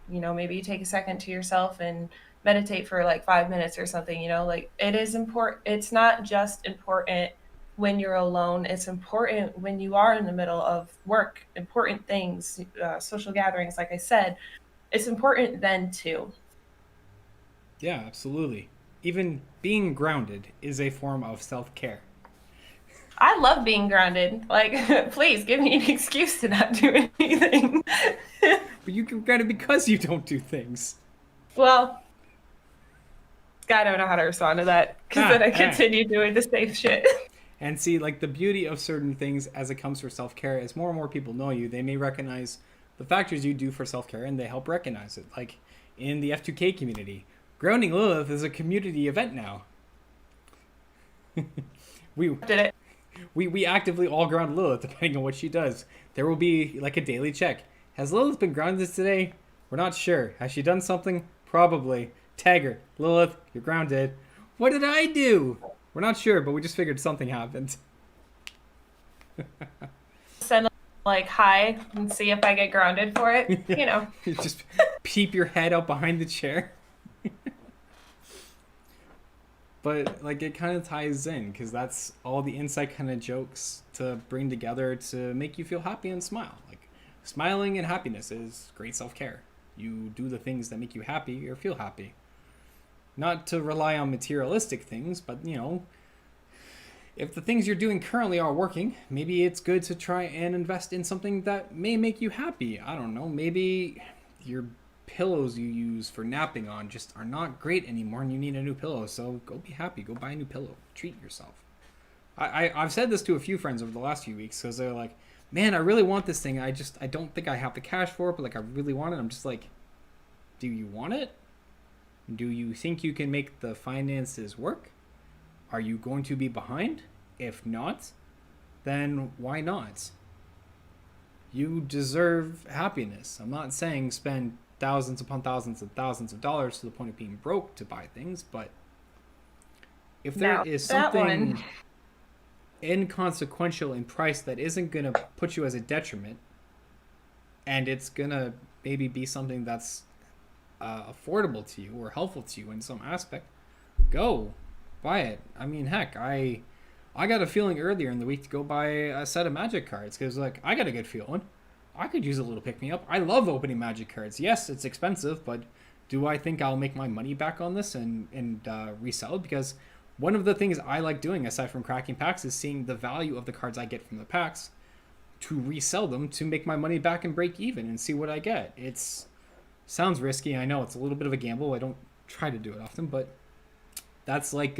maybe you take a second to yourself and meditate for like 5 minutes or something. Like, it is important. It's not just important when you're alone. It's important when you are in the middle of work, important things, social gatherings, like I said. It's important then too. Yeah, absolutely. Even being grounded is a form of self care. I love being grounded. Like, please give me an excuse to not do anything. But you can grounded because you don't do things. Well, I don't know how to respond to that because then Ah, I ah. continue doing the same shit. And see, like the beauty of certain things as it comes for self care, as more and more people know you, they may recognize the factors you do for self care and they help recognize it. Like in the F2K community, Grounding Lilith is a community event now. we Did it. we actively all ground Lilith depending on what she does. There will be like a daily check. Has Lilith been grounded today? We're not sure. Has she done something? Probably. Tag her. Lilith, you're grounded. What did I do? We're not sure, but we just figured something happened. Send like hi and see if I get grounded for it. You just peep your head out behind the chair. But like it kind of ties in because that's all the inside kind of jokes to bring together to make you feel happy and smile. Like smiling and happiness is great self care. You do the things that make you happy or feel happy. Not to rely on materialistic things, but if the things you're doing currently are working, maybe it's good to try and invest in something that may make you happy. I don't know, maybe your pillows you use for napping on just are not great anymore and you need a new pillow. So go be happy, go buy a new pillow, treat yourself. I've said this to a few friends over the last few weeks because they're like, man, I really want this thing. I don't think I have the cash for it, but like I really want it. I'm just like, do you want it? Do you think you can make the finances work? Are you going to be behind? If not, then why not? You deserve happiness. I'm not saying spend thousands upon thousands and thousands of dollars to the point of being broke to buy things, but if there Now is that something one. inconsequential in price that isn't going to put you as a detriment, and it's going to maybe be something that's affordable to you or helpful to you in some aspect, go buy it. I mean, heck, I got a feeling earlier in the week to go buy a set of magic cards because like I got a good feeling. I could use a little pick me up. I love opening magic cards. Yes, it's expensive, but do I think I'll make my money back on this and resell it? Because one of the things I like doing aside from cracking packs is seeing the value of the cards I get from the packs to resell them to make my money back and break even and see what I get. It's sounds risky. I know it's a little bit of a gamble. I don't try to do it often, but that's like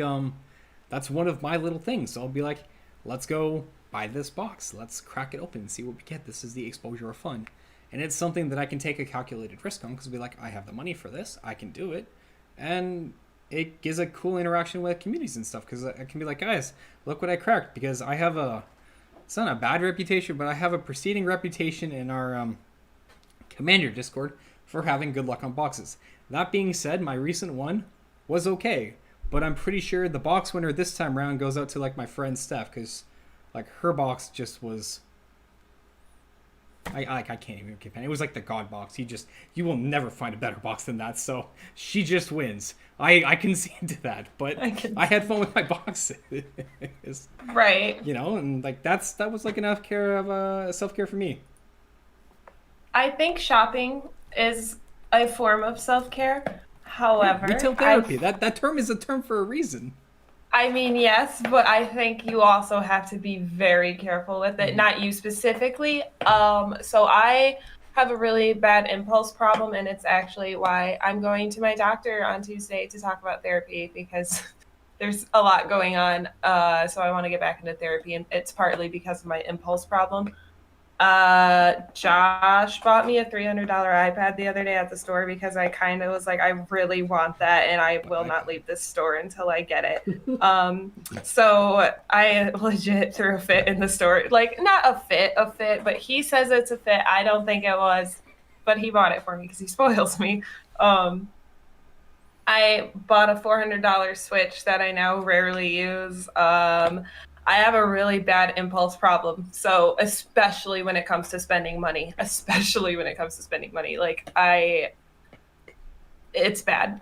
that's one of my little things. So I'll be like, let's go buy this box. Let's crack it open and see what we get. This is the exposure of fun. And it's something that I can take a calculated risk on because I'll be like, I have the money for this. I can do it. And it gives a cool interaction with communities and stuff because I can be like, guys, look what I cracked because I have it's not a bad reputation, but I have a preceding reputation in our Commander Discord for having good luck on boxes. That being said, my recent one was okay, but I'm pretty sure the box winner this time around goes out to like my friend Steph because like her box just was I can't even compare. It was like the God box. You will never find a better box than that. So she just wins. I concede to that, but I had fun with my boxes. Right. And like that was like enough care of self care for me. I think shopping is a form of self-care. Yeah, However, retail therapy. That term is a term for a reason. I mean, yes, but I think you also have to be very careful with it. Mm-hmm. Not you specifically. So I have a really bad impulse problem, and it's actually why I'm going to my doctor on Tuesday to talk about therapy because there's a lot going on. So I want to get back into therapy, and it's partly because of my impulse problem. Josh bought me a $300 iPad the other day at the store because I kind of was like, I really want that, and I will not leave this store until I get it. So I legit threw a fit in the store, like not a fit, but he says it's a fit. I don't think it was, but he bought it for me because he spoils me. Um, I bought a $400 Switch that I now rarely use. I have a really bad impulse problem. So, especially when it comes to spending money, like it's bad.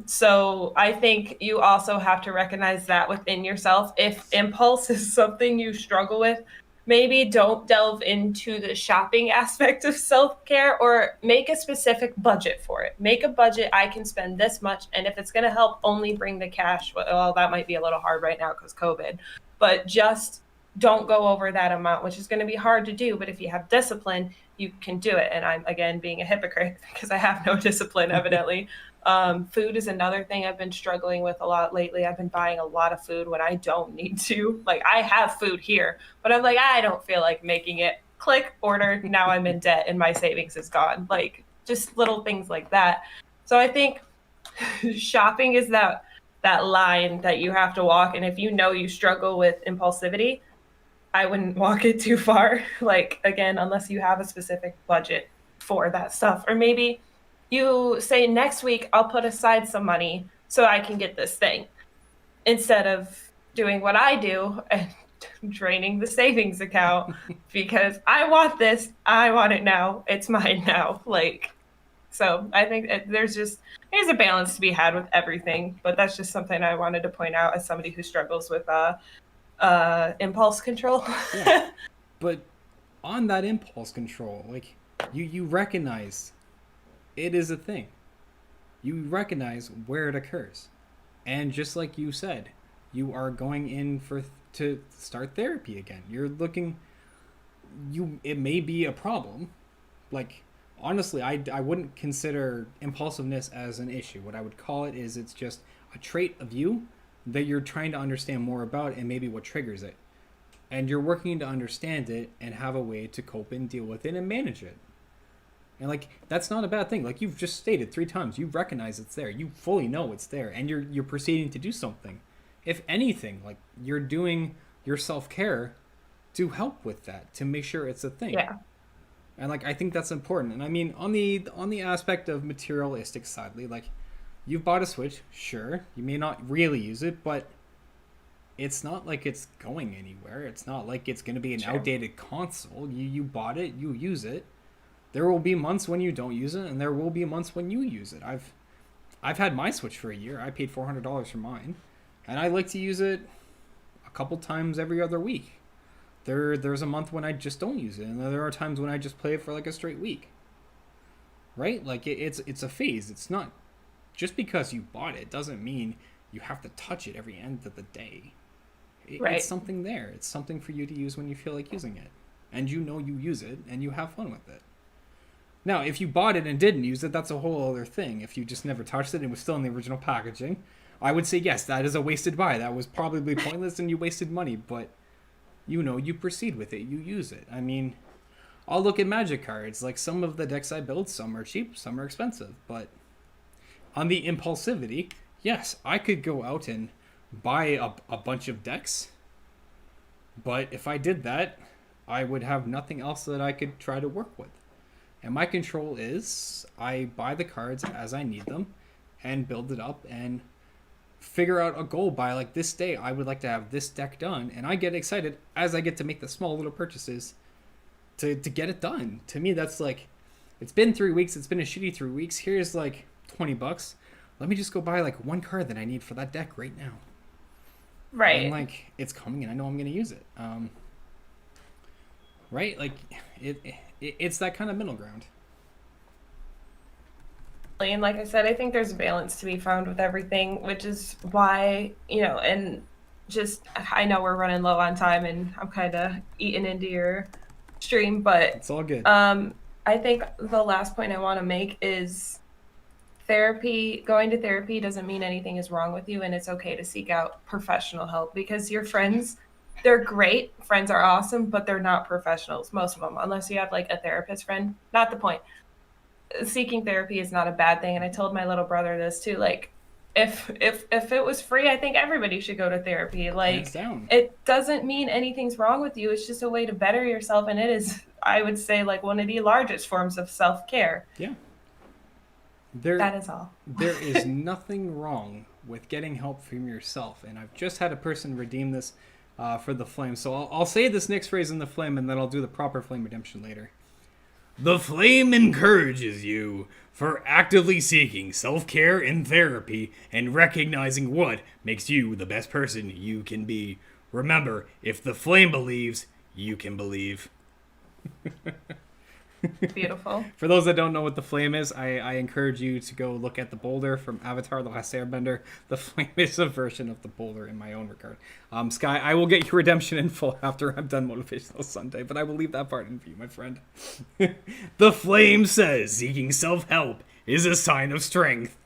So I think you also have to recognize that within yourself. If impulse is something you struggle with, maybe don't delve into the shopping aspect of self-care or make a specific budget for it. Make a budget. I can spend this much. And if it's going to help only bring the cash, well, that might be a little hard right now because COVID, but just don't go over that amount, which is going to be hard to do. But if you have discipline, you can do it. And I'm, again, being a hypocrite because I have no discipline, evidently. Food is another thing I've been struggling with a lot lately. I've been buying a lot of food when I don't need to. Like, I have food here, but I'm like, I don't feel like making it. Click, order. Now I'm in debt and my savings is gone. Like, just little things like that. So I think shopping is that line that you have to walk. And if you know you struggle with impulsivity, I wouldn't walk it too far. Like, again, unless you have a specific budget for that stuff. Or maybe you say next week I'll put aside some money so I can get this thing instead of doing what I do and draining the savings account because I want this. I want it now. It's mine now. Like, so I think there's a balance to be had with everything, but that's just something I wanted to point out as somebody who struggles with impulse control. Yeah, but on that impulse control, like you recognize it is a thing. You recognize where it occurs, and just like you said, you are going in to start therapy again. You're looking. It may be a problem, like honestly, I wouldn't consider impulsiveness as an issue. What I would call it is it's just a trait of you that you're trying to understand more about and maybe what triggers it. And you're working to understand it and have a way to cope and deal with it and manage it. And like that's not a bad thing. Like you've just stated 3 times, you recognize it's there. You fully know it's there and you're proceeding to do something. If anything, like you're doing your self-care to help with that, to make sure it's a thing. Yeah. And like I think that's important. And I mean on the aspect of materialistic sadly, like you've bought a Switch, sure. You may not really use it, but it's not like it's going anywhere. It's not like it's going to be an True. outdated console. You bought it, you use it. There will be months when you don't use it, and there will be months when you use it. I've had my Switch for a year. I paid $400 for mine, and I like to use it a couple times every other week. There's a month when I just don't use it, and there are times when I just play it for like a straight week. Right? Like it's a phase. It's not just because you bought it doesn't mean you have to touch it every end of the day. It's Right. something there. It's something for you to use when you feel like using it, and you know you use it and you have fun with it. Now, if you bought it and didn't use it, that's a whole other thing. If you just never touched it and it was still in the original packaging, I would say yes, that is a wasted buy. That was probably pointless and you wasted money, but you proceed with it. You use it. I mean, I'll look at Magic cards. Like some of the decks I build, some are cheap, some are expensive, but on the impulsivity, yes, I could go out and buy a bunch of decks, but if I did that, I would have nothing else that I could try to work with. And my control is I buy the cards as I need them and build it up and figure out a goal by like this day I would like to have this deck done, and I get excited as I get to make the small little purchases to get it done. To me that's like it's been 3 weeks, it's been a shitty 3 weeks. Here's like $20. Let me just go buy like one card that I need for that deck right now. And Right. like it's coming and I know I'm gonna use it. Right? Like it's that kind of middle ground. And like I said, I think there's a balance to be found with everything, which is why, and just I know we're running low on time and I'm kind of eating into your stream, but It's all good. um, I think the last point I want to make is going to therapy doesn't mean anything is wrong with you, and it's okay to seek out professional help because your friends, they're great. Friends are awesome, but they're not professionals, most of them, unless you have like a therapist friend. Not the point. Seeking therapy is not a bad thing, and I told my little brother this too. Like, if it was free, I think everybody should go to therapy. Hands Like, down. it doesn't mean anything's wrong with you. It's just a way to better yourself, and it is, I would say, like one of the largest forms of self-care. Yeah. There That is all. there is nothing wrong with getting help from yourself, and I've just had a person redeem this for the flame. So I'll say this next phrase in the flame, and then I'll do the proper flame redemption later. The flame encourages you for actively seeking self-care and therapy and recognizing what makes you the best person you can be. Remember, if the flame believes, you can believe. Beautiful. For those that don't know what the flame is, I encourage you to go look at the boulder from Avatar: The Last Airbender. The flame is a version of the boulder in my own regard. Sky, I will get your redemption in full after I'm done Motivational Sunday, but I will leave that part in for you, my friend. The flame says seeking self-help is a sign of strength.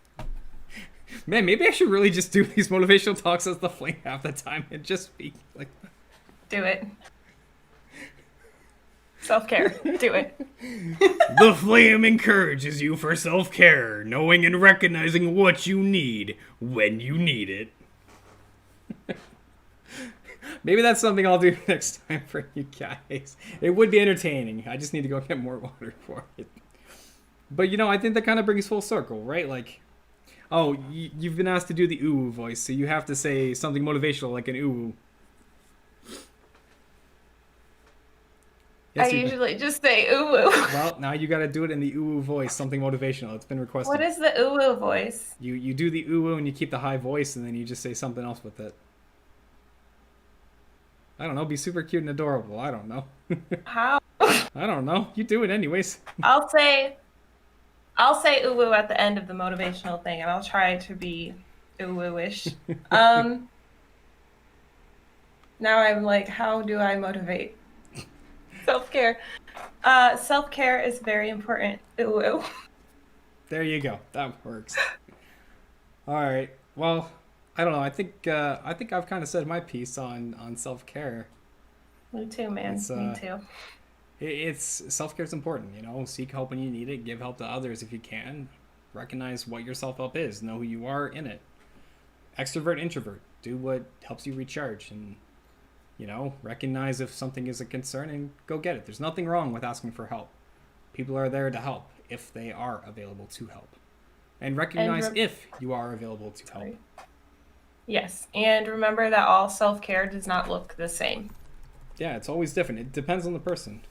Man, maybe I should really just do these motivational talks as the flame half the time and just speak like that. Do it. Self-care. Do it. The flame encourages you for self-care, knowing and recognizing what you need when you need it. Maybe that's something I'll do next time for you guys. It would be entertaining. I just need to go get more water for it. But I think that kind of brings full circle, right? Like, oh, you've been asked to do the ooh voice, so you have to say something motivational like an ooh. I Yes, you. usually just say ooh ooh. Well, now you got to do it in the ooh voice, something motivational. It's been requested. What is the ooh ooh voice? You do the ooh and you keep the high voice, and then you just say something else with it. I don't know. Be super cute and adorable. I don't know. How? I don't know. You do it anyways. I'll say I'll say ooh ooh at the end of the motivational thing, and I'll try to be ooh ooh-ish. Um, Now I'm like, how do I motivate self-care? Self-care is very important. Ooh ooh. There you go. That works. All right. Well, I don't know. I think I've kind of said my piece on self care. Me too, man. It's Me too. it's self care is important. Seek help when you need it. Give help to others if you can. Recognize what your self help is. Know who you are in it. Extrovert, introvert. Do what helps you recharge, and recognize if something is a concern and go get it. There's nothing wrong with asking for help. People are there to help if they are available to help, and And recognize if you are available to help. sorry. Yes. And remember that all self care does not look the same. Yeah, it's always different. It depends on the person.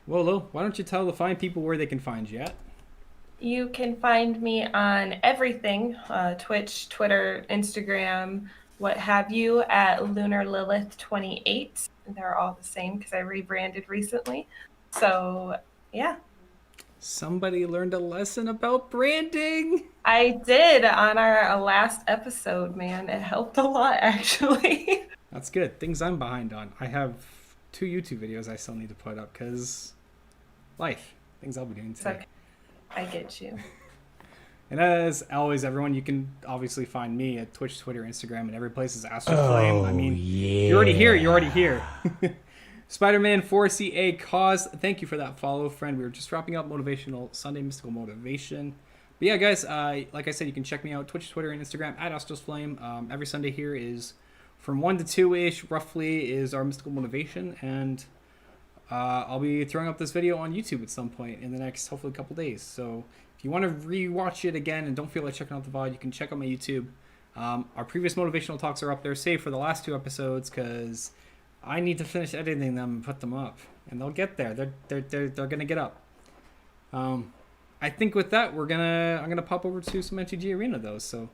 Well, Lil, why don't you tell the fine people where they can find you at? You can find me on everything Twitch, Twitter, Instagram, what have you, at Lunar Lilith 28. They're all the same because I rebranded recently. So, yeah, Somebody learned a lesson about branding. I did on our last episode, man. It helped a lot, actually. That's good. Things I'm behind on. I have 2 YouTube videos I still need to put up because life. Things I'll be doing It's today. okay. I get you. And as always, everyone, you can obviously find me at Twitch, Twitter, Instagram, and every place is Astroflame. I mean, you're already here. You're already here. Spider-Man 4CA Cause, thank you for that follow, friend. We were just wrapping up Motivational Sunday Mystical Motivation. But yeah, guys, like I said, you can check me out Twitch, Twitter, and Instagram at Astroflame. Every Sunday here is from 1 to 2-ish, roughly, is our Mystical Motivation. And I'll be throwing up this video on YouTube at some point in the next, hopefully, couple days. So if you want to rewatch it again and don't feel like checking out the VOD, you can check out my YouTube. Our previous motivational talks are up there, save for the last 2 episodes, because I need to finish editing them and put them up. And they'll get there. They're gonna get up. I think with that, I'm gonna pop over to some MTG Arena though. So,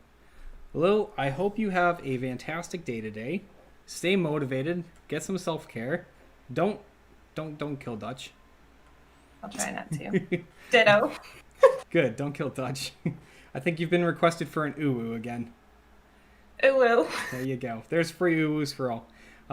Lil, I hope you have a fantastic day today. Stay motivated. Get some self care. Don't kill Dutch. I'll try not to. Ditto. Good. Don't kill Dutch. I think you've been requested for an uwu again. It will. There you go. There's free uwus for all.